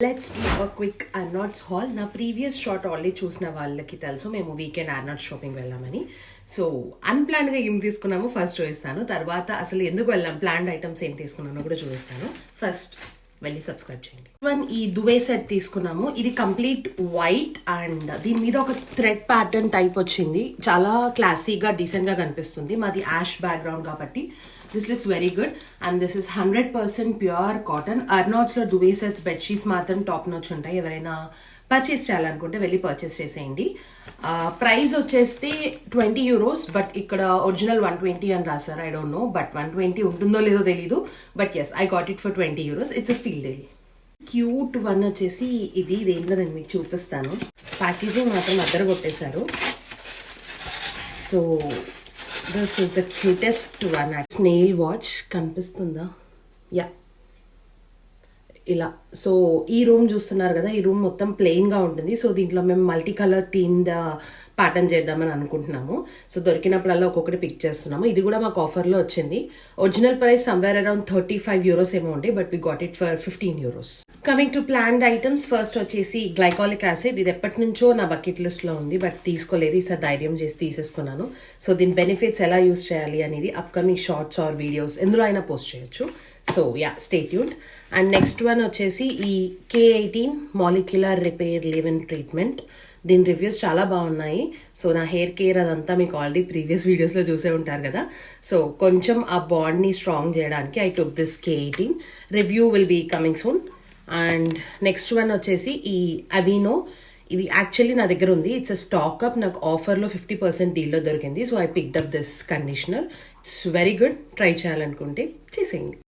Let's do a quick Arnotts haul. నా previous shot already చూసిన వాళ్ళకి తెలుసు మేము వీకెండ్ అర్నాట్ షాపింగ్ వెళ్ళామని. సో అన్ప్లాన్గా ఏం తీసుకున్నామో ఫస్ట్ చూపిస్తాను, తర్వాత అసలు ఎందుకు వెళ్ళాం, ప్లాన్డ్ ఐటమ్స్ ఏం తీసుకున్నానో కూడా చూపిస్తాను. ఫస్ట్ వెళ్ళి సబ్స్క్రైబ్ చేయండి. ఈ దువే సెట్ తీసుకున్నాము. ఇది కంప్లీట్ వైట్ అండ్ దీని మీద ఒక థ్రెడ్ ప్యాటర్న్ టైప్ వచ్చింది. చాలా క్లాసీగా డీసెంట్గా కనిపిస్తుంది. మాది యాష్ బ్యాక్గ్రౌండ్ కాబట్టి this looks very good and this is 100% pure cotton. అర్నాట్స్లో దువే సెట్స్ బెడ్షీట్స్ మాత్రం టాప్ నోచ్ ఉంటాయి. ఎవరైనా పర్చేస్ చేయాలనుకుంటే వెళ్ళి పర్చేస్ చేసేయండి. ప్రైస్ వచ్చేస్తే €20, బట్ ఇక్కడ ఒరిజినల్ 120 అని రాశారు. ఐ డోంట్ నో, బట్ 120 ఉంటుందో లేదో తెలీదు. But yes, I got it for €20. It's a steal deal. Cute one వచ్చేసి ఇదేంటో నేను మీకు చూపిస్తాను. ప్యాకేజింగ్ మాత్రం అద్దరు కొట్టేశారు. So this is the cutest one. Snail watch కనిపిస్తుందా? యా, ఇలా. సో ఈ రూమ్ చూస్తున్నారు కదా, ఈ రూమ్ మొత్తం ప్లెయిన్గా ఉంటుంది. సో దీంట్లో మేము మల్టీ కలర్ థీమ్డ్ ప్యాటర్న్ చేద్దామని అనుకుంటున్నాము. సో దొరికినప్పుడల్లా ఒక్కొక్కటి పిక్ చేస్తున్నాము. ఇది కూడా మాకు ఆఫర్లో వచ్చింది. ఒరిజినల్ ప్రైస్ సమ్వేర్ అరౌండ్ €35 ఏమో ఉండే, but we got it for €15. Coming to planned items, first వచ్చేసి గ్లైకాలిక్ యాసిడ్. ఇది ఎప్పటి నుంచో నా బకెట్ లిస్ట్లో ఉంది, బట్ తీసుకోలేదు. ఈసారి ధైర్యం చేసి తీసేసుకున్నాను. సో దీని బెనిఫిట్స్ ఎలా యూస్ చేయాలి అనేది అప్కమింగ్ షార్ట్స్ ఆర్ వీడియోస్ ఎందులో అయినా పోస్ట్ చేయొచ్చు. So yeah, stay tuned. And next one వచ్చేసి ఈ K18 molecular repair live-in treatment. దీని రివ్యూస్ చాలా బాగున్నాయి. సో నా హెయిర్ కేర్ అదంతా మీకు ఆల్రెడీ ప్రీవియస్ వీడియోస్లో చూసే ఉంటారు కదా. సో కొంచెం ఆ బాండ్ని స్ట్రాంగ్ చేయడానికి I took this K18. Review will be coming soon. And next one వచ్చేసి ఈ అవీనో. ఇది యాక్చువల్లీ నా దగ్గర ఉంది. It's a stock up. నాకు ఆఫర్లో 50% డీల్లో దొరికింది. So I picked up this conditioner. It's very good. Try చేయాలనుకుంటే చేసేయండి.